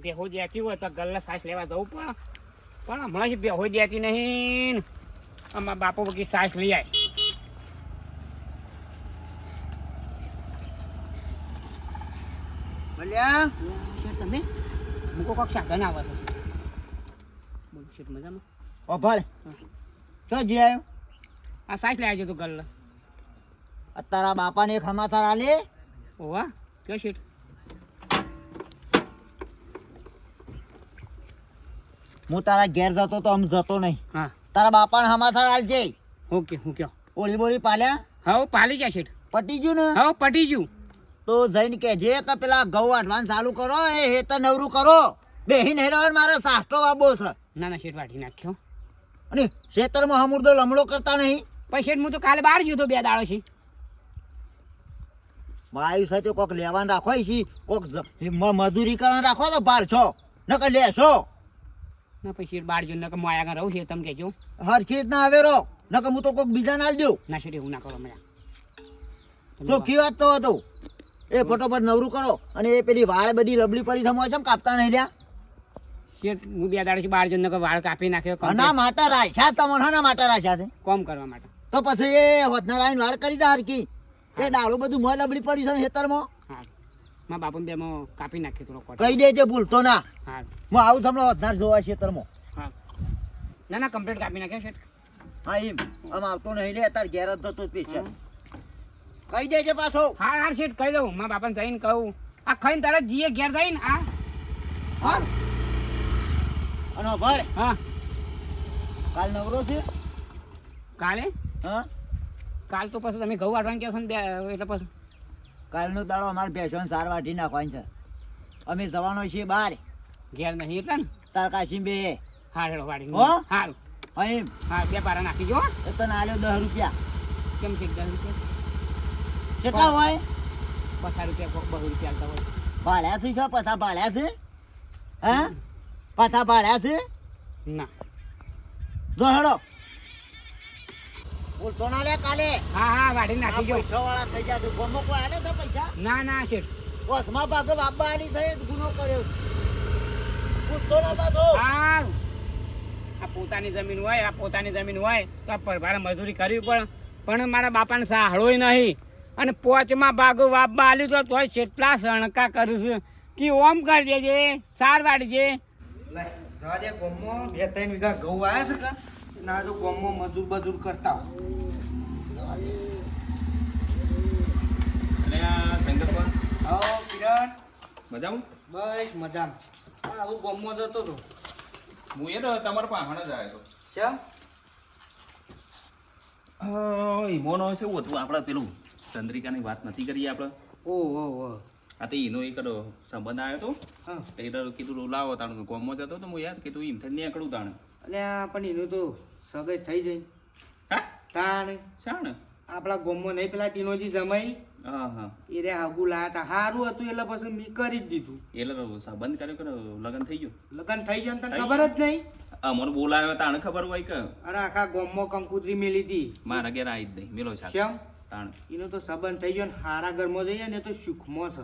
બેહો દેતી હોય તો ગલ્લા સાસ લેવા જવું પણ હમણાં બેહો દેતી નહીં અમારા બાપો બગી સાસ લઈ આય ભલ્યા તમે મૂકો કોક સાધન આવે છે બોલ શેઠ મજામાં ઓભળ ચો જી આવ્યો આ સાસ લઈ આવજો તું ગલ્લા તારા બાપાને એક સમાચાર આલે ઓવા કયો શેઠ હું તારા ઘેર જતો તો આમ જતો નહીં હા તારા બાપાને સમાચાર આલજે ઓકે હું કયો ઓળી બોળી પાલ્યા હા પાલી ગયા શેઠ પટી ગયું ને હા પટી ગયું તો જઈને કહેજે કે પેલા ઘઉં વાટવાનું ચાલુ કરો એ હેતર નવરું કરો બેહી નહીં રહેવાનું મારે સાસ્તો વાબો છે ના ના શેઠ વાટી નાખ્યો અને ખેતરમાં હમુરદો લમડો કરતા નહીં પછી શેઠ હું તો કાલે બહાર ગયો તો 2 દાડો છે મારી સાથે કોક લેવાનું રાખો છે કોક મજૂરી કરવાનું રાખો તો બાર છો નકર લેશો ના પછી શેઠ બહાર જઈને હું આયા રહું છે તમે કહેજો હરખી રીતના આવે રો નકર હું તો કોક બીજા ના દઉં ના શેઠ એવું ના કરો મને ચોખ્ખી વાત તો હતો એ ફટોફટ નવરું કરો અને એ પેલી વાળ બધી લબલી પડી થમો છે કાપતા નહીં લ્યા શેઠ હું 2 દાડોથી બહાર જઈને વાળ કાપી નાખ્યો આના માટે રાખ્યા તમને આના માટે રાખ્યા છે કોમ કરવા માટે તો પછી એ હોતના લાઈન વાળ કરી દે હરકી એ ડાળું બધું મોં લબડી પડી છે ને ખેતરમાં હા મારા બાપુ બેમાં કાપી નાખ્યો થોડો કોટ કહી દેજે ભૂલતો ના હા હું આવું તમને હોતનાર જોવા ખેતરમાં હા ના ના કમ્પ્લીટ કાપી નાખ્યો શેઠ હા એમ આમ આવતો નહીં લે તાર ઘેર જ જતો સ્પેશિયલ કહી દેજે પાછો હા હા શેઠ કહી દઉં મારા બાપાને જઈને કહું આ ખાઈને તરત જીએ ઘેર જઈને આ હા અને ભળ હા કાલ નવરો છે કાલે હા કાલ તો પછી તમે ઘઉં વાટવાનું કહેશો ને એટલે પછી કાલનો દાડો અમારે ભેંસોને સાર વાટી નાખવાની છે અમે જવાનો છીએ બહાર ઘેર નહીં એટલે ને તાર કાશી બે હા હેડો વાડી હો? હારું હા એમ હા 2 પારા નાખી જો એ તને આલ્યો 10 રૂપિયા કેમ છે 10 રૂપિયા કેટલા હોય 50 રૂપિયા 2 રૂપિયા આવતા હોય ભાડ્યા છે શું પાછા ભાડ્યા છે હા પાછા ભાડ્યા છે ના જો હેડો બોલતો ના લે કાલે હા હા વાડી નાખી જો પૈસા વાળા થઈ જાય ગમો કોઈ આલે છે પૈસા ના ના શેઠ ઓસમા બાપે બાપા આલી છે ગુનો કર્યો બોલતો ના બાપો સારું આ પોતાની જમીન હોય તો આ પરભારે મજૂરી કરવી પડે પણ મારા બાપાને સાહળોય નહીં અને પોચમાં ભાગો વાપમાં આલ્યું તો તોય કેટલા સણકા કરું છું કે ઓમ કરી દેજે સાર વાળજે લે સાદે ગોમો 2-3 વીઘા ઘઉં આયા છે કા ના જો ગોમો મજૂર કરતા અને આ શંકરપા આવો કિરણ મજામાં બસ મજામાં હા હું ગોમો જતો તો હું એ તો તમારા પાસે જ આવ્યો શા હતો ઈમોનો છે એવું હતું આપણે પેલું ચંદ્રિકાની વાત નથી કરી આપણે ઓહો આ તો એનો એક સંબંધ આવ્યો હતો હા એટલે કીધું લાવો તાણ ગોમો જતો તો હું યાદ કીધું એમ થઈને નીકળું તાણ અને આ પણ એનું તો સગાઈ થઈ જાય હા તાણ શાણ આપણા ગોમો નહીં પેલા ટીનોજી જમાઈ હા હા એ રે આગુ લાયા હતા સારું હતું એટલે પછી મેં કરી જ દીધું એટલે તો સંબંધ કર્યો કે લગ્ન થઈ ગયું લગ્ન થઈ ગયું ને તને ખબર જ નહીં અમારું બોલાવ્યો તાણ ખબર હોય કે અરે આખા ગોમમાં કંકુતરી મેલી હતી મારા ઘેર આવી જ નહીં મેલો છે શ્યામ તાણ એનો તો સંબંધ થઈ ગયો ને હારા ઘરમાં જઈએ ને તો સુખમાં છે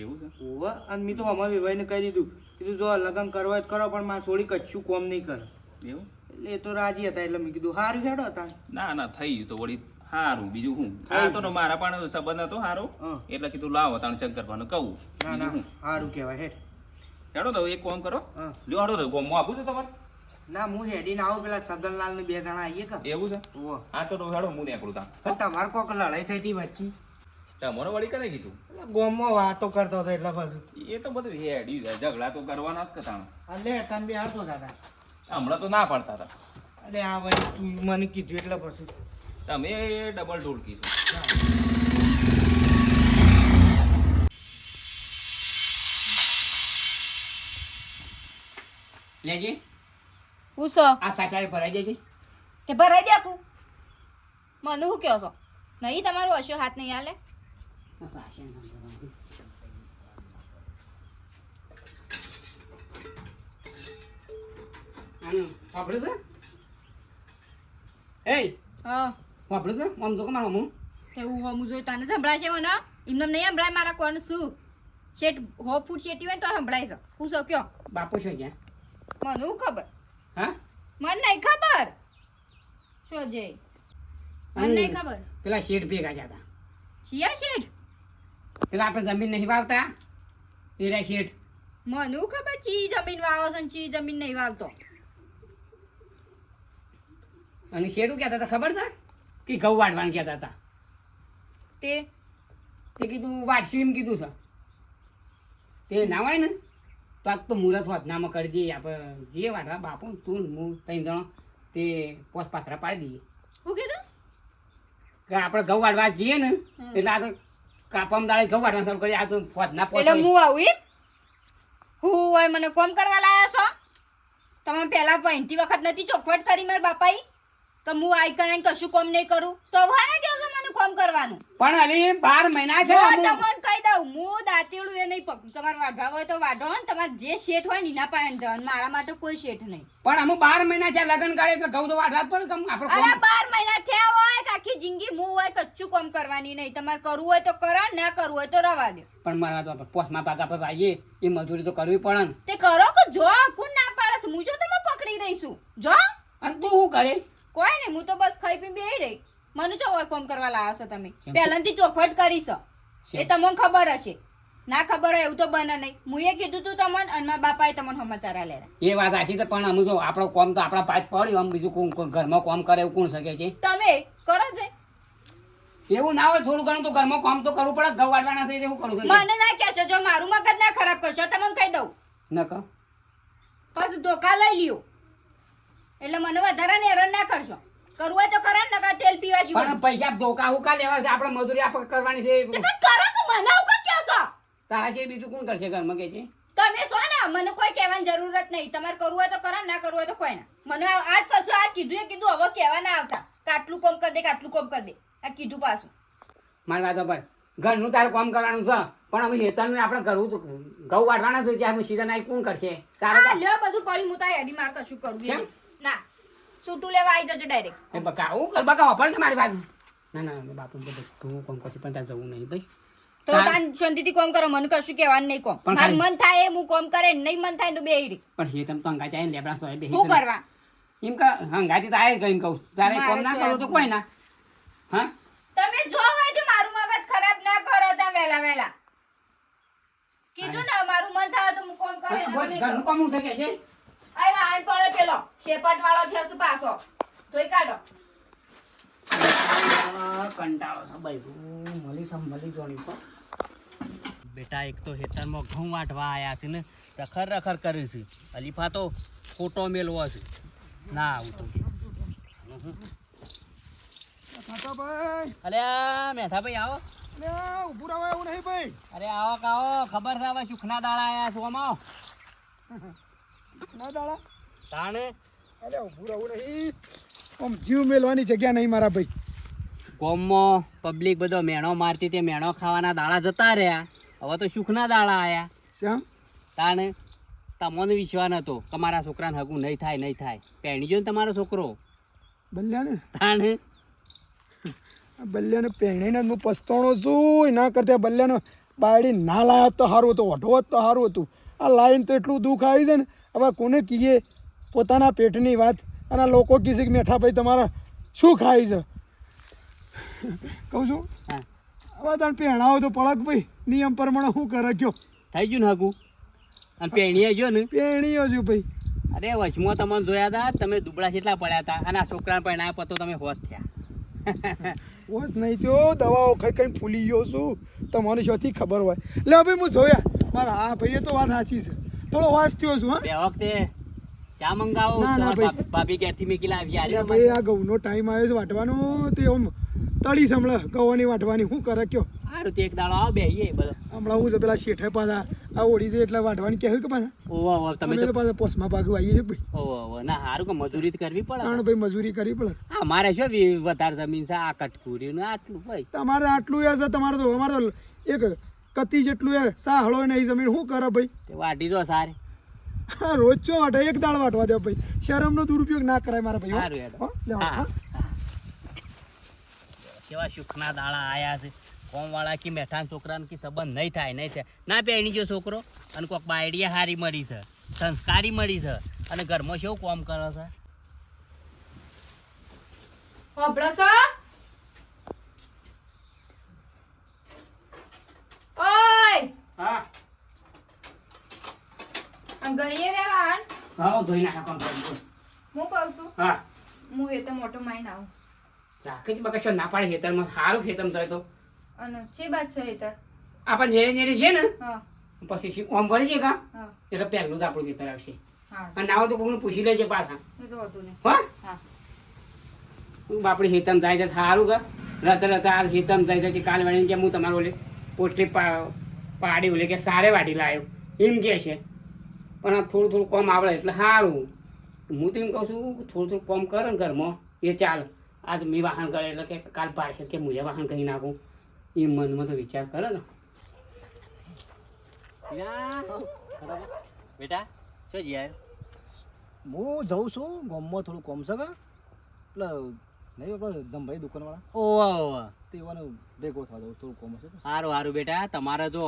એવું છે ઓવા અને મેં તો અમારા વિભાઈને કહી દીધું કીધું જો લગ્ન કરવા હોય તો કરો પણ મારા છોડી કચ્છું કોમ નહીં કરે એવું એટલે એ તો રાજી હતા એટલે મેં કીધું સારું હેડો હતા ના ના થઈ ગયું તો વળી સારું બીજું હું થઈ આ તો મારા પણ સંબંધ હતો સારો હા. એટલે કીધું લાવો તાણ શંકરપાને કહું ના ના સારું કહેવાય હેડ હેડો તો એક કામ કરો હા લ્યો હેડો તો ગોમમાં આપું છે તમારે ના હું હેડીને આવું પેલા સગનલાલ ને 2 જણા આવીએ કા એવું છે ઓવા હા તો હેડો હું નીકળું તાણ પણ તમારે કોક લડાઈ થઈ હતી વચ્ચે તમારે વળી કરે કીધું એટલે ગોમમાં વાતો કરતો હતો એટલે પછી એ તો બધું હેડ્યું જાય ઝઘડા તો કરવાના જ કે તાણ એટલે તને બે હારતો દાદા હમણાં તો ના પાડતા હતા એટલે આ વળી તું મને કીધું એટલે પછી તમે ડબલ ઢોલકી છો લેજે પૂછો આ સાચારે ભરાઈ દેજે તે ભરાઈ દે કુ મને શું કહો છો નહીં તમારું હશો હાથ નહીં હાલે આ સાચે ના ભરાય. આનું વાપરે છે એ હા વાપરે છે આમ જો કે મારો હું તે હું હમું જોઈ તને સંભળાય છે મને એમને નહીં સંભળાય મારા કોણ શું શેઠ હો ફૂટ શેટી હોય તો સંભળાય છે હું શું કયો બાપુ શું છે મને હું ખબર હા મને નહીં ખબર શું જય મને નહીં ખબર પેલા શેઠ ભેગા જતા શિયા શેઠ પેલા આપણે જમીન નહીં વાવતા એ રહ્યા શેઠ મને હું ખબર ચી જમીન વાવો છે ને ચી જમીન નહીં વાવતો અને શેઠું કહેતા હતા ખબર છે કે ઘઉં વાટવાનું કહેતા હતા તે કીધું વાટશું એમ કીધું છે તે ના હોય ને તો આજ તો મુહૂર્ત હોતનામાં કરી દઈએ આપણે જે વાટવા બાપુ તું ને હું 3 જણો તે પોસ પાથરા પાડી દઈએ હું કીધું કે આપણે ઘઉં વાટવા જઈએ ને એટલે આ તો કાપમ દાડે ઘઉં વાટવાનું ચાલુ કરીએ આ તો હોતના પોસ એટલે હું આવું એમ હું હોય મને કોમ કરવા લાયા છો તમે પહેલા પહેનતી વખત નથી ચોખવટ કરી મારા બાપાઈ તો હું આઈ કણાઈ કશું કોમ નહીં કરું તો વાને કહો છો મને કોમ કરવાનું પણ હલી 12 મહિના છે હું અમુ. તમને કહી દઉં હું દાંતેડું એ નહીં પકડું તમારે વાઢવા હોય તો વાઢો ને તમારે જે શેઠ હોય ને એના પાસે જવાનું મારા માટે કોઈ શેઠ નહીં પણ અમુ 12 મહિના છે લગ્ન કરે એટલે ઘઉં તો વાટવા જ પડે કે આપણે અરે કોમ- 12 મહિના થયા હોય કે આખી જિંદગી હું હોય કચ્ચું કોમ કરવાની નહીં તમારે કરવું હોય તો કરો ના કરવું હોય તો રવા દો પણ મારા તો પોસમાં પાકા પર આવીએ એ મજૂરી તો કરવી પડે ને તે કરો કે જો કોણ ના પાડે છે હું જો તમે પકડી રહીશું જો અને તું શું કરે કોઈ નહીં હું તો બસ ખાઈ પી બેહી રહી મને જો હોય કોમ કરવા લાવ્યો છો તમે પહેલાથી ચોખવટ કરી છો એ તમને ખબર હશે ના ખબર હોય એવું તો બને નહીં હું એ કીધું તું તમને અને મારા બાપાએ તમને સમાચાર આલ્યા એ વાત સાચી છે પણ અમે જો આપણો કોમ તો આપણા પાછ પડ્યું આમ બીજું કોણ ઘરમાં કોમ કરે એવું કોણ શકે છે તમે કરો છે એવું ના હોય થોડું ઘણું તો ઘરમાં કામ તો કરવું પડે ઘઉં વાટવાના છે એવું કરું છું મને ના કહેશો જો મારું મગજ ના ખરાબ કરશો તમને કહી દઉં ન કહો બસ ધોકા લઈ લ્યો એટલે મને વધારે ને હેરાન ના કરશો કરવું હોય તો કરો ને નકા તેલ પીવા જેવું પણ પૈસા ધોકા હુકા લેવા છે આપણે મજૂરી આપણે કરવાની છે તે પણ કરો તો મને આવું કહો છો તારા છે બીજું કોણ કરશે ઘરમાં કે છે તમે છો ને મને કોઈ કહેવાની જરૂરત નહીં તમારે કરવું હોય તો કરો ના કરવું હોય તો કોઈ ના મને આજ પાછું આ કીધું એ કીધું હવે કહેવા ના આવતા કે આટલું કોમ કરી દે કે આટલું કોમ કરી દે આ કીધું પાછું મારી વાતો પર ઘરનું તારું કામ કરવાનું છે પણ અમે હેતાનું આપણે કરવું તો ઘઉં વાટવાના છે ત્યાં સીઝન આવી કોણ કરશે તારે આ લ્યો બધું પડી હું તારી હેડી માર કશું કરું કેમ? ના છૂટું લેવા આવી જજો ડાયરેક્ટ એ બકા આવું કર બકા વાપર કે મારી વાત ના ના બાપુ તો તું કોમ કરતી પણ ત્યાં જવું નહીં ભાઈ તો તાન શાંતિથી કોમ કરો મને કશું કહેવાનું નહીં કોમ પણ મારું ખાલી- મન થાય એ હું કોમ કરે નહીં મન થાય તો બેહી રહી પણ હે તમ તો હંગા જાય લેબડા સોય બે શું કરવા એમ કે હંગાથી તો આય કઈ કહું તારે મારે કોમ ના તો કરું તો કોઈ ના હા તમે જો હોય તો મારું મગજ ખરાબ ના કરો તા વેલા વેલા કીધું ને મારું મન થાય તો હું કોમ કરે ને નહીં ઘરનું કરું. કામ હું શકે છે આય વાહન પડે પેલો શેપટ વાળો થયો છે પાછો તોય કાઢો કંટાળો છે ભાઈ મળી જોણી તો બેટા એક તો હેતરમાં ઘઉં વાટવા આવ્યા છે ને રખર રખર કર્યું છે અલીફા તો ખોટો મેલવો છે ના આવું તો અલ્યા મેઠાભાઈ આવો ઉભું રહેવાય એવું નહીં ભાઈ. અરે આવો કાવો ખબર છે હવે સુખના દાડા આવ્યા છો આમાં ના દાડા તાણે અરે ઉભું રહેવું નહીં. આમ જીવ મેલવાની જગ્યા નહીં મારા ભાઈ. કોમમાં પબ્લિક બધો મેણો મારતી તે મેણો ખાવાના દાડા જતા રહ્યા હવે તો સુખના દાડા આવ્યા શ્યામ તાણે તમને વિશ્વાસ નતો કે મારા છોકરાને હગું નહીં થાય પહેણી જો ને તમારો છોકરો બલ્યાને તાણે બલ્યાને પહેણીને હું પસ્તાણો છું એના કરતાં બલ્યાનો બાયડી ના લાયા તો સારું હતું વઢો તો સારું હતું આ લાઈન તો એટલું દુઃખ આવી છે ને હવે કોને કહીએ પોતાના પેટની વાત અને આ લોકો કીધે કે મેઠા ભાઈ તમારા શું ખાય છે કહું છું હા હવે તને પહેણાવો તો પડક ભાઈ નિયમ પ્રમાણે શું કરે કયો થઈ ગયું ને હગું અને પહેણીએ જો ને પહેણીઓ છું ભાઈ અરે વચમાં તમને જોયા હતા તમે દુબળા કેટલા પડ્યા હતા અને આ છોકરાને પહેણાયા પતો તમે હોત થયા હોશ નહીં થયો દવાઓ ખાઈ ખાઈને ફૂલી ગયો છું તમને શોથી ખબર હોય લે ભાઈ હું જોયા મારા હા ભાઈ એ તો વાત સાચી છે થોડો વાસ થયો છું હા બે વખતે ચા મંગાવો ના, ના, તમારા ભાઈ. ભાભી ઘેરથી મેં કિલા આવી અલ્યા ભાઈ આ ઘઉંનો ટાઈમ આવ્યો છે વાટવાનો તે આમ તળી સંભળે ઘઉંની વાટવાની શું કરે કયો સારું તે એક દાડો આવો બેહીએ બધો હમણાં હું તો પેલા શેઠે પાછા આ ઓળી દે એટલે વાટવાની કહેવું કે પાછા ઓવો ઓવો તમે અમે તો તો પાછા પોસમાં ભાગવા આવીએ છીએ ભાઈ ઓવો ઓવો ના સારું કે મજૂરી તો કરવી પડે કારણ ભાઈ મજૂરી કરવી પડે હા મારે શું વધારે જમીન છે આ કટકુરી ને આટલું ભાઈ તમારે આટલું એ છે તમારે તો અમારે તો એક કતી જેટલું એ સા હળો નહીં જમીન શું કરે ભાઈ તે વાટી દો સારે હા રોજ ચો વાટે એક દાળ વાટવા દે ભાઈ શરમનો દુરુપયોગ ના કરાય મારા ભાઈ હો. સારું હેડો. હો, લે, હા હા. કેવા સુખના દાડા આયા છે કોમવાળા કે મેઠાન છોકરાને કે સંબંધ નહીં થાય નહીં થાય ના પહેણી ગયો છોકરો અને કોઈક બાયડીએ હારી મળી છે સંસ્કારી મળી છે અને ઘરમાં શું કોમ કરે છે હોભળો છો? ઓય હા આમ ગઈએ રે વાહન હા ધોઈ નાખો કામ કરી હું કહું છું હા હું એ તો મોટો માઈને આવું રાખે જ બકા ના પાડે ખેતરમાં સારું ખેતરમાં જાય તો અને છે બાદ છે હેતર આપણે નેરે નેરે છે ને હા પછી ઓમ વળી જાય કા હા એટલે પહેલું જ આપણું ખેતર આવશે હા અને આવો તો કોઈને પૂછી લેજે પાછા એ તો હતું ને હા હા બાપડી હેતમ જાય છે સારું કા રતા રતા આ હેતમ જાય છે કાલ વાળીને કે હું તમારું ઓલે પોસ્ટી પાડી ઓલે કે સારે વાટી લાવ્યો એમ કે છે પણ આ થોડું થોડું કોમ આવડે એટલે સારું હું તો એમ કહું છું થોડું થોડું કોમ કરે ને ઘરમાં એ ચાલ આજ મેં વાહન કરે એટલે કે કાલ પાડશે કે મુજે વાહન કરી નાખું એ મનમાં તો વિચાર કરે ને બેટા શું યાર હું જઉં છું ગામમાં થોડું કોમ છે કે એટલે નહીં આપણે ધમભાઈ દુકાનવાળા ઓવા તેવાનો ભેગો થવા દઉં થોડું કોમ છે સારું સારું બેટા તમારે જો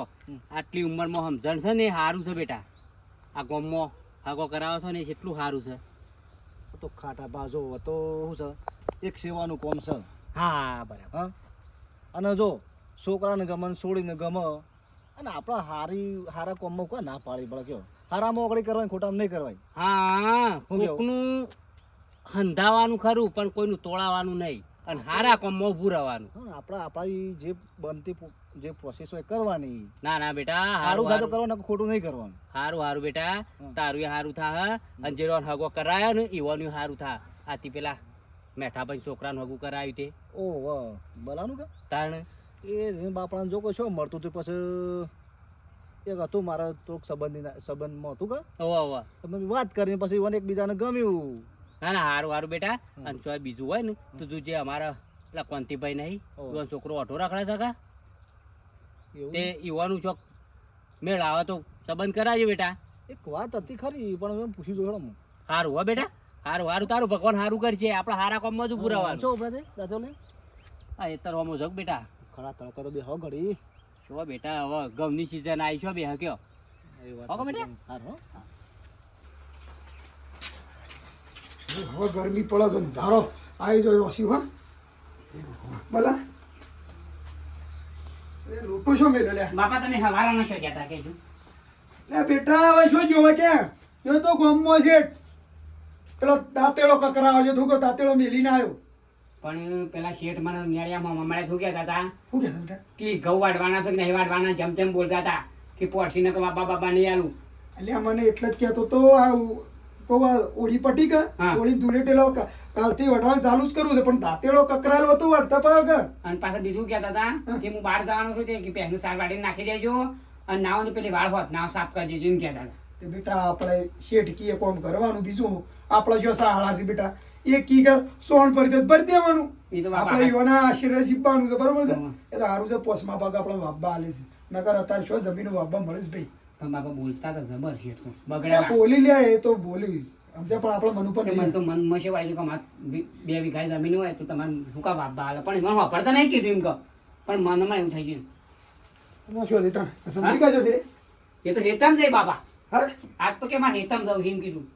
આટલી ઉંમરમાં સમજણ છે ને એ સારું છે બેટા આ ગામમાં હાગો કરાવો છો ને એ કેટલું સારું છે તો ખાટા બાજો તો શું છે એક સેવાનું કોમ છે હા બરાબર હા અને જો છોકરાને ગમે ને છોડીને ગમે અને આપણા હારા કોમમાં કોઈ ના પાડી પડે કયો હારામાં ઓગળી કરવાની ખોટામાં નહીં કરવાય હા શું કેવું? કોકનું હંધાવાનું ખરું પણ કોઈનું તોડાવાનું નહીં અને હારા કોમમાં ઊભું રહેવાનું હા, આપણી જે બનતી જે પ્રોસેસ હોય કરવાની ના ના બેટા સારું હારું થાય તો હારું કરવાનું ખોટું નહીં કરવાનું હારું હારું બેટા તારું એ હારું થા અને જેનો હગો કરાયો ને એવાનું હારું થા આથી પેલા મેઠાભાઈ છોકરાનું હગું કરાવ્યું તે ઓહ વાહ બોલાનું કે તાણ એ બાપડાને જો કોઈ શું મળતું હતું પછી એક હતું મારા થોડુંક સંબંધમાં હતું કે ઓવા ઓવા તમે વાત કરીને પછી મને એકબીજાને ગમ્યું ના ના હારું હારું બેટા અને જો બીજું હોય ને તો તું જે અમારા પેલા કોંતીભાઈ નહીં ઓહ. એવાનો છોકરો ઓઢો રાખડા હતા એવું તે યુવાનું ચોક મેળ આવે તો સંબંધ કરાવજો બેટા એક વાત હતી ખરી પણ એમ પૂછી જોડો હું હારું હો બેટા હારું હારું તારું ભગવાન હારું કરશે આપણા હારા કામમાં જ ઊભું રહેવાનું ચો ઉભા છે દાદો લે હા એ તારો હમો જગ બેટા ખરા તડકા તો બે હો ઘડી શું બેટા હવે ગમની સિઝન આવી છો બે હક્યો એ વાત હો બેટા? હાર હો હવે ગરમી પડે છે ને ધારો આવી જાય ઓછી હા બોલા એ લોટો શું મેળ્યો લે બાપા તમે હવારાનો શું કહેતા કે લે બેટા હવે શું જોવે કે જો તો ગામમાં છે પેલો દાંતેડો કકરાવો છે તું દાંતેડો મેલીને આવ્યો પણ પેલા શેઠ મને નેળિયામાં મમડે શું કહેતા હતા શું કહેતા બેટા કે ઘઉં વાટવાના છે કે નહીં વાટવાના જેમ તેમ બોલતા હતા કે પોરસીને કે બાપા બાપા નહીં આલું એટલે મને એટલે જ કહેતો તો આ કહું આ ઓળી પટી કે હા. ઓળી ધૂળેટેલો કાલથી વટવાનું ચાલુ જ કરવું છે પણ દાંતેડો કકરાયેલો હતો વટતા પાવ કે અને પાછા બીજું કહેતા હતા કે હું બહાર જવાનું છું તે કે પહેલું સાર વાટીને નાખી દેજો અને નાવની પેલી વાળ હોત નાવ સાફ કરી દેજો એમ કહેતા હતા તે બેટા આપણે શેઠકીએ કોમ કરવાનું બીજું આપણે જો સાહળા છે બેટા એ કી કે સોન ભરી દે ભરી દેવાનું એ તો બાપા આપણે યોના આશીર્વાદ જીવવાનું છે બરોબર છે હા. એ તો સારું છે પોસમાં ભાગ આપણે વાબ્બા આલે છે નકર અત્યારે શું જમીન વાબ્બા મળે છે ભાઈ પણ બાપા બોલતા હતા જબર શેઠ તો આ બગડ્યા બોલી લે એ તો બોલી સમજ્યા પણ આપણે મન ઉપર કે નહીં મને તો મન મશે વાય કે મારે 2 વીઘા જમીન હોય તો તમારે શું કા બાપા હાલે પણ એમાં વાપરતા નહીં કીધું એમ કહો પણ મનમાં એવું થઈ ગયું એમાં શું હતી તાણ સમજી કાજો છે રે એ તો હેતમ જાય બાપા હા આજ તો કે મારે હેતમ જાઉં એમ કીધું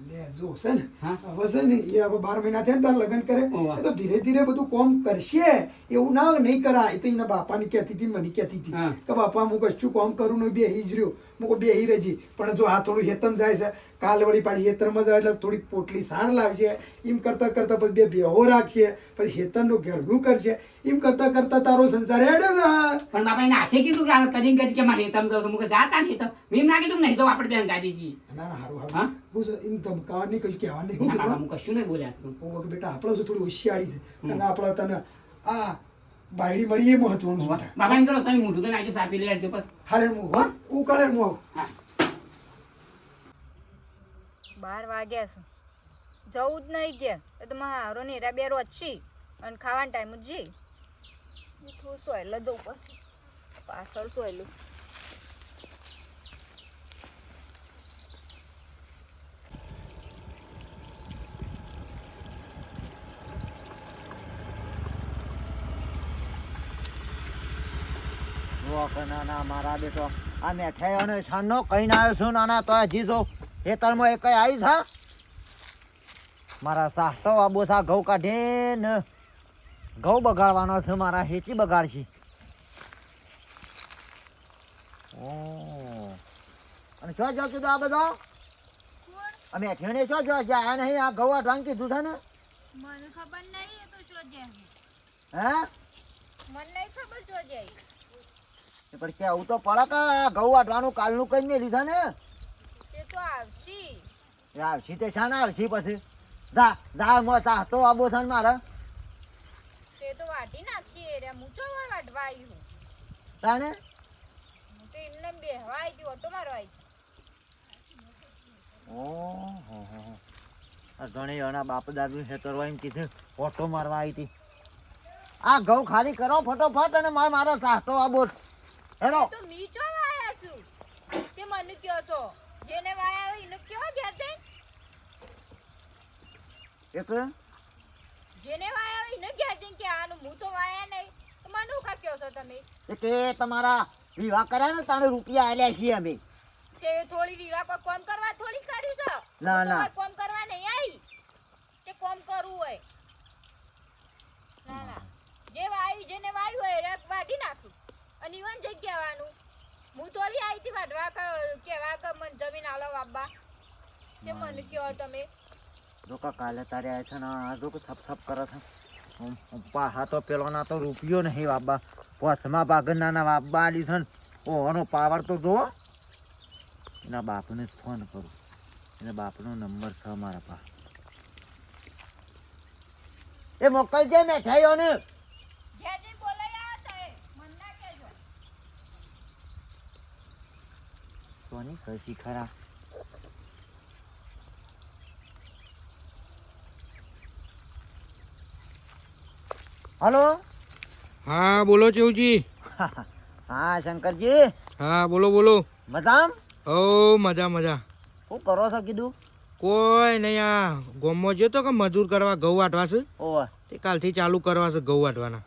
લે જો છે ને હા. હવે છે ને એ હવે 12 મહિના થયા ને તાર લગ્ન કરે ઓવા. એ તો ધીરે ધીરે બધું કોમ કરશે એવું ના નહીં કરા એ તો એના બાપાની કહેતી હતી મને કહેતી હતી હા. કે બાપા હું કશું કોમ કરું નહીં બેહી જ રહ્યો હું બેહી રહેજી પણ જો આ થોડું હેતમ જાય છે કાલ વળી પાછી હેતરમાં જાય એટલે થોડી પોટલી સાર લાવશે એમ કરતા કરતા પછી બે બેહો રાખશે પછી હેતરનું ઘરનું કરશે એમ કરતા કરતા તારો સંસાર હેડ્યો છે પણ બાપા એને હાથે કીધું કે આ કદી કદી કે મારે હેતમ જાઉં છું મુકે જાતા ને હેતમ મેં ના કીધું નહીં જાઉં આપણે બેન ગાદીજી ના ના હારું હા? હારું હું છે એમ ધમકાવા નહીં કશું કહેવા નહીં હું ના બાપા કીધું હું કશું નહીં બોલ્યા તું ઓકે બેટા આપણે જો થોડી હોશિયારી છે અને આપણે તને આ બાયડી મળી એ મહત્વનું છે બેટા બાપા એમ કરો તમે મોઢું તો નાખજો સાપી લઈ આવજો બસ હારે હું હા ઉકાળે હું આવું હા 12 વાગ્યા છે જવું જ નહીં ઘેર એ તો મારો નેરા બે રોજ છી અને ખાવાનો ટાઈમ જ જઈ થોડું સોયલ જવું પછી પાછળ સોયલું કે નાના મારા બેટો આ મેઠાઈ અને છાનનો કહીને આવ્યો છું નાના તો હજી જો ખેતરમાં એ કઈ આવી છે મારા સાહતો આબો સા ઘઉં કાઢીને ઘઉં બગાડવાનો છે મારા હેચી બગાડશે ઓ અને શું જો કીધું આ બધો અમે મેઠીઓને શું જો આ નહીં આ ઘઉં આટવાનું કીધું છે ને મને ખબર નહીં એ તો જોજે હે મને નહીં ખબર જોજે પણ કે આવું તો પડે કે આ ઘઉં વાટવાનું કાલનું કઈ મેં લીધા ને તે તો આવશી એ આવશી તે શાના આવશી પછી જા જા મો ચાહતો આબો છે ને મારે તે તો વાટી નાખશી રે હું ચો વાટવા આવી હું તાને હું તો એમને બેહવા આવી હતી ઓટો મારવા આવી ઓહો આ ઘણી એના બાપ દાદુ છે કરવા એમ કીધું ઓટો મારવા આવી હતી આ ઘઉં ખાલી કરો ફટોફટ અને મારો ચાહતો આબો હેડો તો મી ચો વાયા છું તે મને કયો છો જેને વાયા હોય એને કયો ઘેર જઈને એક જેને વાયા હોય એને ઘેર જઈને કે આનું હું તો વાયા નહીં તો મને હું કા કયો છો તમે તે તમારા વિવાહ કર્યા ને તારે રૂપિયા આલ્યા છીએ અમે તે થોડી વિવાહ કોઈ કોમ કરવા થોડી કર્યું છે ના, હું તો ના. કોઈ કોમ કરવા નહીં આવી તે કોમ કરવું હોય ના ના જે વાયું જેને વાયું હોય રક વાઢી નાખું અને ઈવન જગ્યા વાનું હું થોડી આવી હતી વાઢવા કેવા કે મને જમીન આલો બાબા તે મને કયો તમે જો કા કાલે તારે આવે છે ને આ જો કે સપ સપ કરે છે પાહા તો પેલો ના તો રૂપિયો નહીં બાબા પોસમાં ભાગન નાના બાબા આલી છે ને ઓનો પાવર તો જુઓ એના બાપને જ ફોન કરું એના બાપનો નંબર છે મારા પાસે એ મોકલજે મેઠાઈઓને ઘેર જઈને બોલાઈ આવ્યા છે મને ના કહેજો સોની કશી ખરા હલો હા બોલો ચેવજી. હા શંકરજી હા બોલો બોલો. મજામ ઓ મજા મજા. શું કરો છો કીધું કોઈ નહીં આ ગામમાં જતો કે મજૂર કરવા ઘઉં વાટવા છે ઓહ તે કાલથી ચાલુ કરવા છે ઘઉં વાટવાના.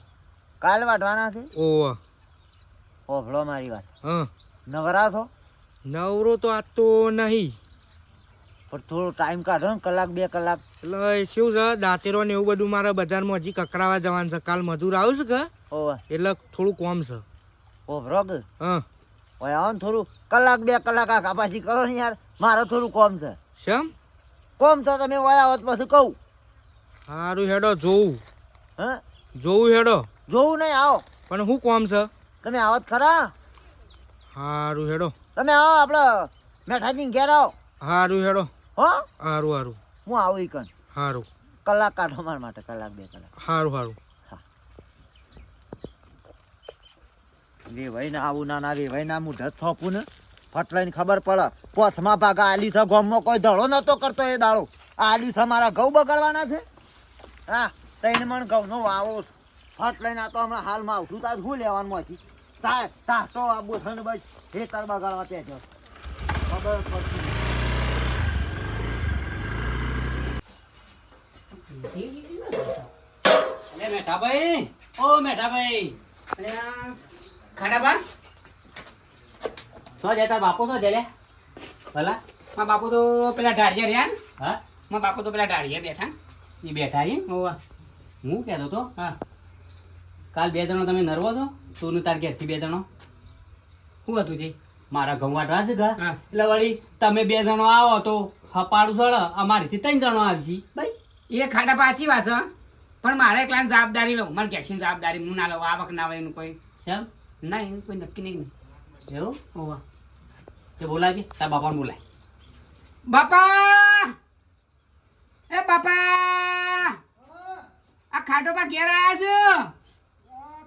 કાલ વાટવાના છે ઓહ ઓભળો મારી વાત હા નવરા છો નવરો તો આજ તો નહીં પણ થોડો ટાઈમ કાઢો ને કલાક 2 કલાક એટલે શું છે દાંતેરો ને એવું બધું મારા બજારમાં હજી કકરાવા જવાનું છે. કાલ મજૂર આવ્યું છે કે ઓહ એટલે થોડું કોમ છે. ઓભળો કે હા ઓય આવો ને થોડું કલાક 2 કલાક આ કાપાસી કરો ને યાર મારે થોડું કોમ છે શેમ કોમ છે તમે ઓયા હોત પછી કહું સારું હેડો જોવું હે જોવું હેડો જોવું નહીં આવો પણ શું કોમ છે. તમે આવો જ ખરા સારું હેડો તમે આવો આપણે મેઠાજી ઘેર આવો સારું હેડો હો સારું સારું હું આવું ઈ કણ સારું કલાક કાઢો મારા માટે કલાક 2 કલાક સારું સારું. વેવાઈ ના આવું ના વેવાઈ ના મુઢત થોપું ને ફટલાઈને ખબર પડે પોસમાં ભાગા આલી છે ગામમાં કોઈ ધડો નતો કરતો એ દાડો આલી છે મારા ઘઉં બગાડવાના છે હા 3 મણ ઘઉંનો વાવો ફટ લઈને આ તો હમણાં હાલમાં આવતું તાર શું લેવાનું માંથી તો આ બોથણ બસ ખેતર બગાડવા પેજો ખબર પડતી અલે મેઠાભાઈ ઓ મેઠાભાઈ અરે આ ખાડાબા શું જતા બાપુ શું જલે ભલા મારા બાપુ તો પેલા ઢાળિયા રહ્યા ને હા મારા બાપુ તો પેલા ઢાળિયા બેઠા એ બેઠા છે હોવા હું કહેતો તો હા કાલ 2 જણો તમે નરવો છો તું ને તાર ઘેરથી 2 જણો શું હતું જે મારા ઘઉં વાટવા છે ઘર હા. એટલે વળી તમે 2 જણો આવો તો હપાડું સળ અમારીથી 3 જણો આવશે બસ એ ખાડા પાછી વાસ પણ મારે એકલા જવાબદારી લઉં મારે ઘેરથી જવાબદારી હું ના લઉં આવક ના હોય એનું કોઈ શેમ ના એનું કોઈ નક્કી નહીં એવું હોવા તે બોલાય તાર બાપાને બોલાય બાપા એ બાપા આ ખાટો પા ઘેર આવ્યા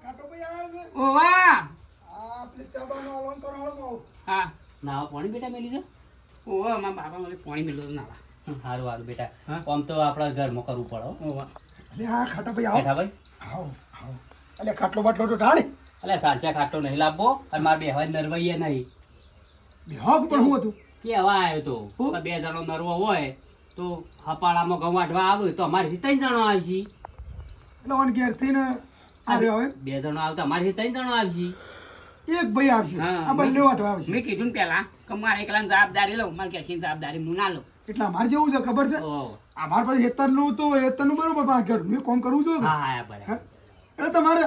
ખાટો ભાઈ આવ્યા છે છે ઓવા આ પેલી ચાબાનો અલોન કરો હળમાં હા નાવા પાણી બેટા મેલી દે ઓવા મારા બાપા મને પાણી મેળવું નાવા સારું સારું બેટા હા? આમ તો આપણા ઘરમાં કરવું પડે હો. ઓવા અરે હા ખાટો ભાઈ આવો બેઠા ભાઈ આવો આવો અલે ખાટલો બાટલો તો ઢાળે એટલે સાચા ખાટો નહીં લાવવો અને મારે બેહવા નરવાઈએ નહીં બેહાક પણ હું હતું કેવા આવ્યો તો હું? 2 જણો નરવો હોય તો હપાળામાં ઘઉં વાટવા આવે તો અમારીથી 3 જણો આવશે એટલે ઓન ઘેરથી ને આવ્યો હવે 2 જણો આવતા અમારીથી 3 જણો આવશે એક ભાઈ આવશે હા, આ બંને વાટવા આવશે મેં કીધું ને પેલા કે મારે એકલાની જવાબદારી લઉં મારે કેસી જવાબદારી હું ના લઉં એટલે અમારે જેવું છે ખબર છે ઓહો. અમારે પાસે હેતરનું તો હેતરનું બરોબર પણ આ ઘરનું મેં કોમ કરવું જોઈએ હા હા બરાબર. હા? એટલે તમારે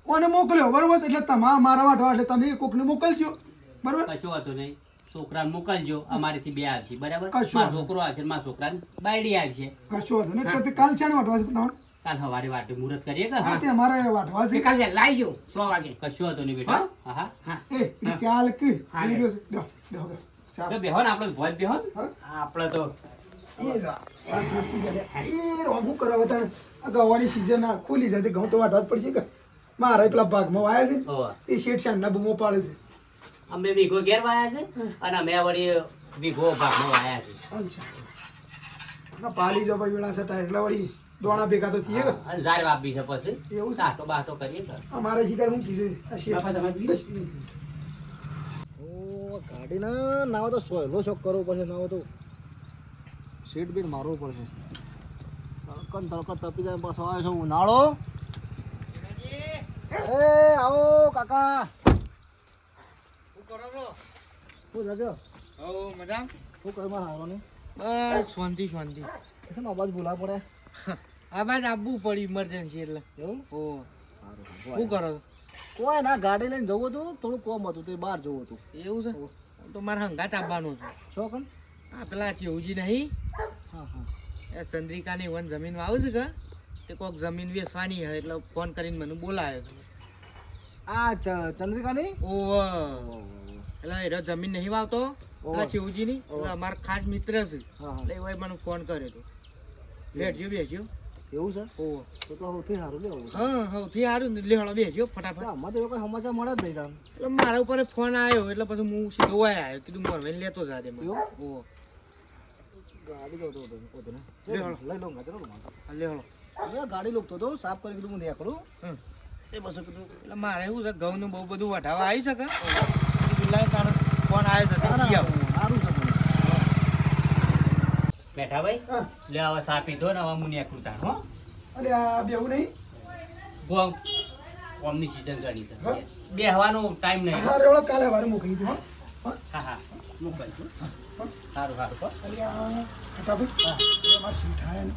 કોને મોકલ્યો બરોબર એટલે તમારા મારા વાટવા એટલે તમે કોકને મોકલજો બરોબર કશું હતું નહીં, છોકરાને મોકલજો, અમારેથી બે આવશે બરાબર. કશું મારો વાંધો છોકરો આવશે, મારા છોકરાને બાયડી આવશે. કશો વાંધો નહીં તો કાલ છે ને વાટવા છે તમારે કાલ સવારે વાટે મુહૂર્ત કરીએ કે? હા તે અમારે વાટવા છે કાલે વહેલા આવી જાઓ 100 વાગે કશું હતું નહીં બેટા. હા હા. હા એ એટલે ચાલ કે હા, વિડિયો છે બેહો બેહો બેહો ચાલ તો બેહો ને આપણે ભોજ બેહો ને. હા? આપણે તો એ વાત સાચી છે લે. એ રોમું કરવા બતાને આ ગવાની સિઝન આ ખુલી જાય તે ઘઉં તો વાટવા જ પડશે કે મારા પેલા ભાગમાં વાયા છે ને, ઓહો. એ શેઠ શાનના બૂમો પાડે છે અમે વીઘો ઘેર વાયા છે અને અમે વળી વીઘો ભાગમાં વાયા છે. અચ્છા ના પાલી જો ભાઈ વેળા થતા એટલે વળી દોણા ભેગા તો થઈએ કે અને ઝાડ વાપી છે પછી એવું છે? સાટો બાટો કરીએ કે? અમારે સીધા હું કીધું આ શેઠ બાપા તમારે બીજું? બસ નહીં. ઓ ગાડીના નાવો તો સોયલો શોખ કરવો પડશે, નાવો તો સીટ બીટ મારવું પડશે. તડકો તપી જાય પાછો આવે છે ઉનાળો. એ આવો કાકા. શું જગ્યો મજા શું કહ્યું મારા હારો ને બસ શાંતિ શાંતિ શું અવાજ બોલા પડે આ બાદ આવવું પડી ઇમરજન્સી એટલે એવું ઓ સારું શું કરો છો? કોઈ ના ગાડી લઈને જવું હતું, થોડું કોમ હતું તે બહાર જવું હતું. એવું છે તો મારે હંગાત આવવાનું છે. છો કણ? આ પેલા ચેવજી નહીં હા હા એ ચંદ્રિકાની વન જમીન વાવું છે કે તે કોઈક જમીન વેચવાની હોય એટલે ફોન કરીને મને બોલાવ્યો છે. આ ચંદ્રિકાની ઓ એટલે એ જમીન નહીં વાવતો પેલા ચેવજીની એટલે અમારા ખાસ મિત્ર છે હા હા એટલે એવાય મને ફોન કર્યો હતો. લેટજો બેસજો. એવું છે ઓ તો સૌથી સારું લેવું. હા સૌથી સારું ને લેહળો બેસજો ફટાફટ. આમાં તો એવો કોઈ સમાચાર મળે જ નહીં તાન. એટલે મારા ઉપર ફોન આવ્યો એટલે પછી હું સીધો વાય આવ્યો કીધું મોરવાઈને લેતો જા દે મને. એવું? ઓ ગાડી તો હતો ને લે હળો. લઈ લઉં ગાડી હા, લેહળો. ગાડી લોકતો તો સાફ કરી કીધું હું નીકળું હમ. એ બસ કીધું એટલે મારે એવું છે ઘઉંનું બહુ બધું વઢાવા આવી શકે કીધું લાય તારો ફોન આવ્યો છે તો જી આવો. સારું છે પણ. બેઠા ભાઈ હા લે હવે સા પીધો ને હવે હું નીકળું તાણ હો. અલે આ બેવું નહીં ગોમ ગોમની સીઝન ગણી છે હા? બેહવાનો ટાઈમ નહીં. હા રેવડો કાલે વારે મોકલી દીધું હા હા હા મોકલજો. સારું સારું હો. અલે આ ફટાફટ હા અમાર સીટ આયા ને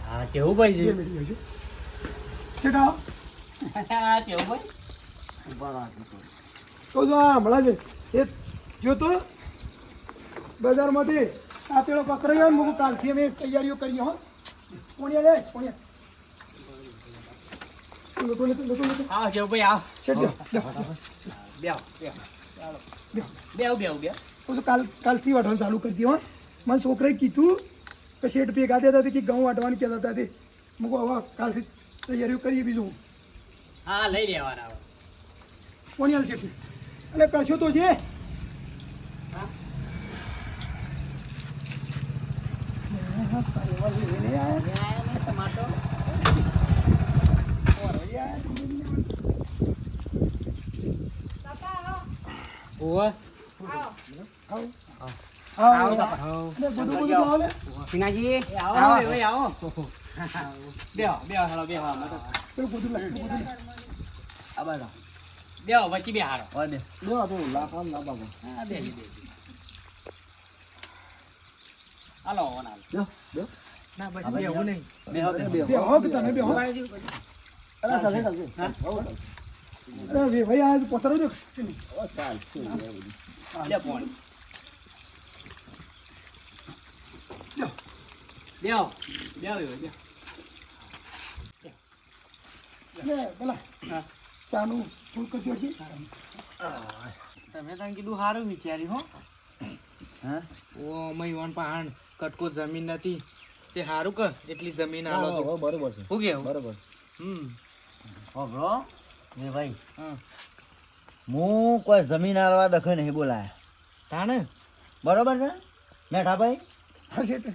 હા કેવું ભાઈ બે છે? મિનિટ આવજો સીટ આવો હા કેવું ભાઈ? તો જો આ હમણાં જ એ જો તો બજારમાંથી આ પેલો પકડાયો ને હું કાલથી અમે તૈયારીઓ કરીએ હો કોણિયા લે કોણિયા તો હા કેવું ભાઈ આવ. છેડ દો બેહો બેહો ચાલો બેહો બેહો બેહો. તો કાલથી વાટવાનું ચાલુ કરી દઈએ હો મને છોકરાએ કીધું કે શેઠ ભેગા થયા હતા કે ઘઉં વાટવાની કહેતા હતા તે મૂકો હવે કાલથી તૈયારીઓ કરીએ બીજું હા લઈ લેવાના હવે. કોણિયાલ શેઠ એટલે કરશો તો જે ઓવા સિન્હાજી એ આવો ને ભાઈ આવો. બેહો બેહો હાલો બેહો અમે તો આ બાજુ બેહો વચ્ચે બેહારો. હોય બે લેવા તો લાકડા ના બાબા હા બેહી બેહી. હાલો ઓન હાલો. લ્યો લ્યો ના પછી બેવું નહીં. બેહો બેહો બે હો કે તમે બે હો અલા ચાલે ચાલે અરે બે ભાઈ આ પથરો જો ચાલ લે ફોન. બેહો બેહો બેહો. લે પેલા હા. ચાનું ફૂલ કરજો છે તમે તને કીધું સારું વિચાર્યું હો. હા ઓ મય વન પહાણ કટકો જમીન નથી તે સારું કર એટલી જમીન આલો તો બરોબર છે શું કેવું? બરોબર હોભળો એ ભાઈ હા હું કોઈ જમીન આલવા દખે નહીં બોલાયા તાને બરોબર છે મેઠા ભાઈ હા શેઠ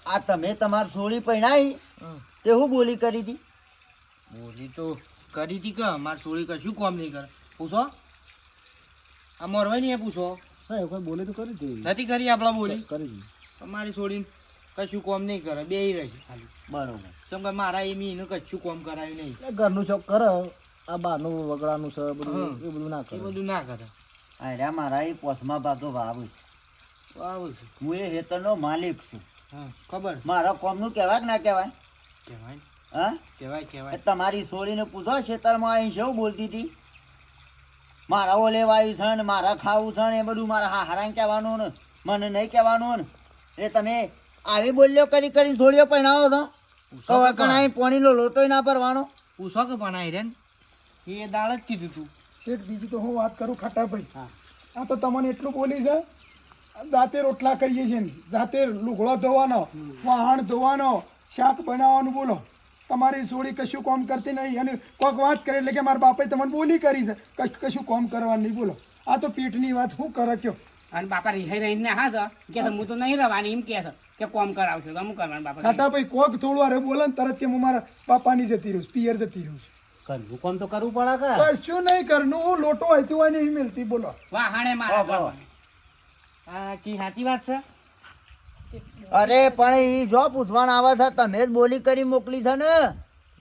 આ તમે તમારી સોળી પહેણાઈ તે હું બોલી કરી હતી બોલી તો કરી હતી કે મારી સોળી કશું કામ નહીં કરે પૂછો આ મોરવાઈ નહીં પૂછો સાહેબ કોઈ બોલે તો કરી દે નથી કરી આપણા બોલી કરી તમારી સોળી કશું કામ નહીં કરે બે રહી ખાલી બરોબર કેમ કે મારા એમ એનું કશું કામ કરાયું નહીં એટલે ઘરનું ચોક કરે આ બહારનું વગડાનું છે બધું હા. એ બધું ના એ કરે બધું ના કરે અરે મારા એ પોસમાં ભાગો વાવું છે આવું છે હું એ હેતરનો માલિક છું હા ખબર મારા કોમનું કહેવાય કે ના કહેવાય કહેવાય હા કહેવાય એ કહેવાય તમારી છોડીને પૂછો ખેતરમાં અહીં શું બોલતી હતી મારા ઓ લેવાયું છે ને મારા ખાવું છે ને એ બધું મારા હારાને કહેવાનું ને મને નહીં કહેવાનું ને એ તમે આવી બોલ્યો કરી કરીને છોડીઓ પહેણાવો છો હવે કણાઈ પોણીનો લોટોય ના ભરવાનો પૂછો કે પણ આઈ રે એ દાળ જ કીધું તું શેઠ બીજી તો હું વાત કરું ખટાભાઈ આ તો તમને એટલું બોલી છે જાતે રોટલા કરીએ છીએ ને જાતે લુગડો ધોવાનો વાહણ ધોવાનો શાક બનાવવાનું બોલો તમારી સોળી કશું કામ કરતી નહીં અને કોઈક વાત કરે એટલે કે મારા બાપાએ તમને બોલી કરી છે કશું કામ કરવાનું નહીં બોલો આ તો પીઠની વાત શું કરે કયો અને બાપા રિહાઈ રહીને હા છે કે છે, હું તો નહીં રહેવાની એમ કે છે કે કોમ કરાવશે તો હું કરવાનું બાપા ખાટાભાઈ કોક થોડું અરે બોલે ને તરત કે હું મારા બાપાની જતી રહ્યું પિયર જતી રહ્યું કરવું કોમ તો કરવું પડે કે કશું નહીં કરનું હું લોટો હોય હોય નહીં મિલતી બોલો વાહાણે મારા બોલો. કરવાની. આ કી સાચી વાત છે અરે પણ ઈ જો પૂછવાના આવે છે તમે જ બોલી કરી મોકલી છે ને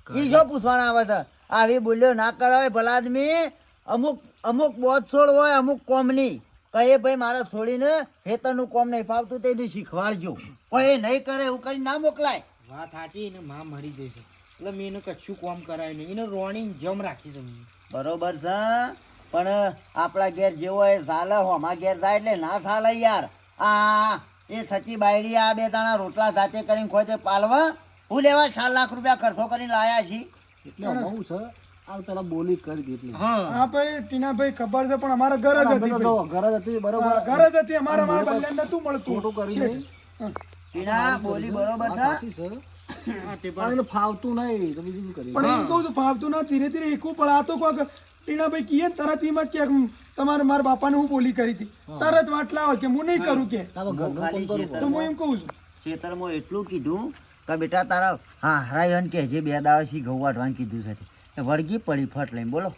ઈ જો પૂછવાના આવે છે આવી બોલ્યો ના કરાવે ભલા આદમી અમુક અમુક બોધ છોડ હોય અમુક કોમની કહે ભાઈ મારા છોડીને હેતરનું કોમ નહીં ફાવતું તે શીખવાડજો કોઈ એ નહીં કરે એવું કરી ના મોકલાય વાત સાચી એને માં મરી જશે એટલે મેં એને કશું કામ કરાય નહીં એને રોણી જમ રાખી છે મેં બરોબર છે પણ આપણા ઘેર જેવો એ ચાલે હોમાં ઘેર જાય એટલે ના ચાલે યાર આ એ સચી બાયડી આ બે દાણા રોટલા જાતે કરીને ખોય તે પાલવા હું લેવા 4 લાખ રૂપિયા ખર્ચો કરીને લાયા છી એટલે બહુ છે આ પેલા બોલી કરી દીધી હા ભાઈ ટીનાભાઈ ખબર છે પણ અમારા ઘર જ હતી ભાઈ. ઘર જ હતી બરોબર હા, ઘર જ હતી અમારા મારા બલ્યાને નતું મળતું ખોટું કરી શેઠ. નહીં. હા. ટીના બોલી બરોબર આ છે સાચી છે પણ એને ફાવતું નહીં તો બીજું શું કરીએ પણ એમ કહું છું ફાવતું ના ધીરે ધીરે એકું પણ આ તો કોક ટીનાભાઈ કીએ ને તરત એમ જ કે તમારે મારા બાપાને હું બોલી કરી હતી તરત વાટ લાવો કે હું નહીં કરું કે આ તો ઘરનું કામ કરવું પડે. તો હું એમ કહું છું ખેતરમાં એટલું કીધું કે બેટા તારા હા હરાયન કે જે 2 દાડા સી ઘઉં વાટવાનું કીધું છે એ વળગી પડી ફટ લઈને બોલો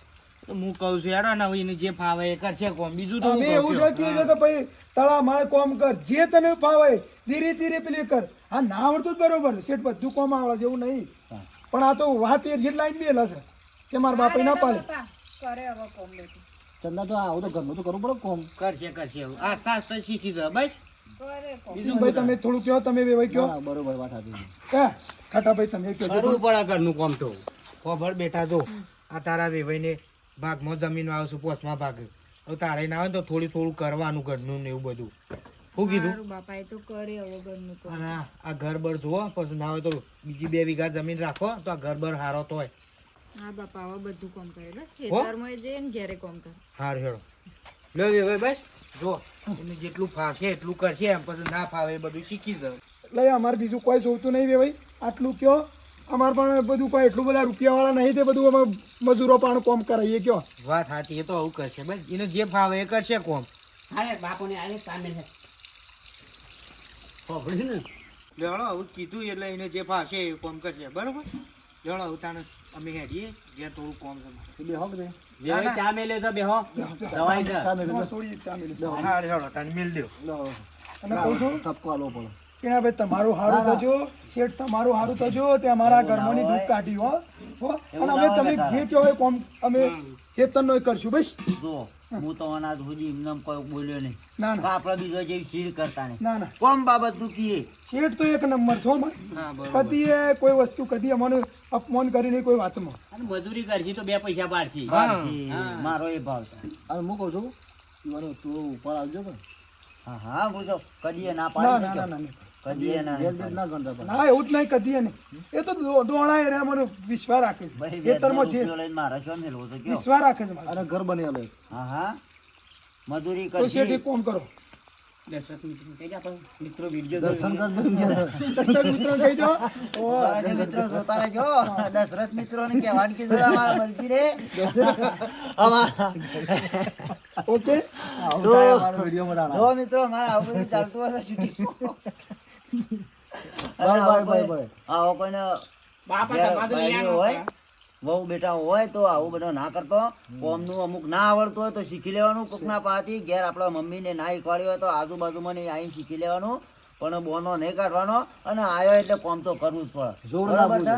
તો હું કહું છું યાર ના એને જે ફાવે એ કરશે કોમ બીજું તો અમે એવું છે કે છે કે ભાઈ તળા માળ કોમ કર જે તને ફાવે ધીરે ધીરે પેલી કર આ ના આવડતું જ બરોબર છે શેઠ બધું કોમ આવડે છે એવું નહીં પણ આ તો વાત એ લાઈન બી છે કે મારા બાપા ના પાડે બાપા કરે હવે કોમ બધું ચંદા તો આવું તો ઘરનું તો કરવું પડે કોમ કરશે એવું આસ્તા આસ્તા શીખી જાય બસ કરે કોમ બીજું ભાઈ તમે થોડું કહો તમે બે ભાઈ કહો ના, બરોબર વાત સાચી છે. હા ખાટાભાઈ તમે કહો કરવું પડે ઘરનું કોમ તો ખબર બેઠા તો આ તારા વેવાઈને ભાગમાં જમીન આવશે પોચમાં ભાગ તો તારે ના આવે ને તો થોડું કરવાનું ઘરનું ને એવું બધું શું કીધું મારું બાપા એ તો કરે હવે ઘરનું કોમ અને આ ઘર બર જુઓ પછી ના હોય તો બીજી 2 વીઘા જમીન રાખો તો આ ઘર બર હારો તો હોય હા બાપા હવે બધું કોમ કરે બસ ખેતરમાં જઈએ ને ઘેરે કોમ કરે હાર હેડો લે વેવાઈ બસ જો એને જેટલું ફાવશે એટલું કરશે એમ પછી ના ફાવે એ બધું શીખી જાય એટલે અમારે બીજું કોઈ જોઈતું નહીં બે ભાઈ આટલું કયો અમારે પણ બધું કોઈ એટલું બધા રૂપિયાવાળા નહીં તે બધું અમે મજૂરો પણ કોમ કરાવીએ કયો વાત સાચી એ તો આવું કરશે બસ એને જે ફાવે એ કરશે કોમ અરે બાપુને આને કામે છે સાંભળ્યું ને લેવડો આવું કીધું એટલે એને જે ફાવશે એ કોમ કરશે બરોબર લેવડો આવું તાને અમે હેડીએ ઘેર થોડું કોમ છે મારે. તો બેહો કે નહીં? વેવાઈ ચા મેલે તો બેહો દવાઈ છે ચા મેળવી અમારે છોડીએ ચા મેલી હાર હેડો તાને મિલ દો લો. અને કહું છું ઠપકો આલવો પડે કે ભાઈ તમારું સારું થજો શેઠ તમારું સારું થજો તે અમારા ઘરમાંની દૂધ કાઢી હો અને અમે તમે જે કહો એ કોમ અમે ખેતરનો કરશું બસ જો હું તો અનાજ સુધી એમને કોઈ બોલ્યો નહીં ના ના આપણા બીજા જેવી ચીડ કરતા નહીં ના ના કોમ બાબત નું કીએ શેઠ તો એક નંબર છો હા બરોબર કદી કોઈ વસ્તુ કદી અમને અપમાન કરી નહીં કોઈ વાતમાં અને મજૂરી કરશી તો 2 પૈસા પાડશી મારો એ ભાવ છે અને હું કહું છું ઈવાનો ચોરો ઉપર આવજો કે હા હા પૂછો કદીએ ના ના પાડી ના ના ના નહીં. કદીએ ના ઘેર ઘેર ના ગણતા પડે ના એવું જ નહીં કદી નહીં એ તો દોણાય રે મને વિશ્વાસ રાખે છે ભાઈ ખેતરમાં છે લઈને મારા શું મેળવો તો કયો વિશ્વાસ રાખે છે મારે અને ઘર બની આલે હા હા મજૂરી તો શેઠ કરશી એક કોમ કરો દશરથ મિત્રો કહી જા મિત્રો વિડીયો દર્શન કરજો દર્શક મિત્રો કહી દો ઓ મારા જે મિત્રો જોતા રહેજો દશરથ મિત્રો ને કહેવાનું કીધું અમારા મલકી રે ઓકે તો વિડીયોમાં દાણા જો મિત્રો મારા આવું બધું ચાલતું હશે શૂટિંગ બાય બાય બાય આવો કોઈને બાપા ઘેર તમારું બાયડી યાર હોય વહુ બેટા હોય તો આવું બધું ના કરતો કોમનું અમુક ના આવડતું હોય તો શીખી લેવાનું કોકના પાસેથી ઘેર આપણા મમ્મીને ના શીખવાડ્યું હોય તો આજુબાજુમાં ને અહીં શીખી લેવાનું પણ બોનો નહીં કાઢવાનો અને આવ્યો એટલે કોમ તો કરવું જ પડે જોર ના બરાબર છે?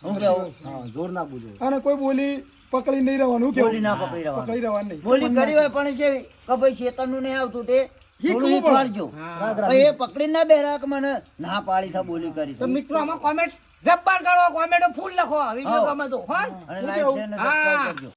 બોલજો હું કેવું હા જોર ના બોલજો અને કોઈ બોલી પકડી નહીં રહેવાનું બોલી કેવું ના પકડી રહેવાનું. પકડી રહેવાનું નહીં બોલી કરી હોય પણ છે કે ભાઈ શેતાનનું નહીં આવતું તે શીખવું થોડું પડે. શીખવાડજો. ભાઈ એ પકડી ના બેરાક મને ના પાડી થા બોલી કરી તો મિત્રો આમાં કોમેન્ટ જબ્બર કરો, કોમેન્ટો ફૂલ લખો, વિડીયો હા. ગમે તો હો અને લાઈક શેર ને સબસ્ક્રાઇબ હા. કરજો.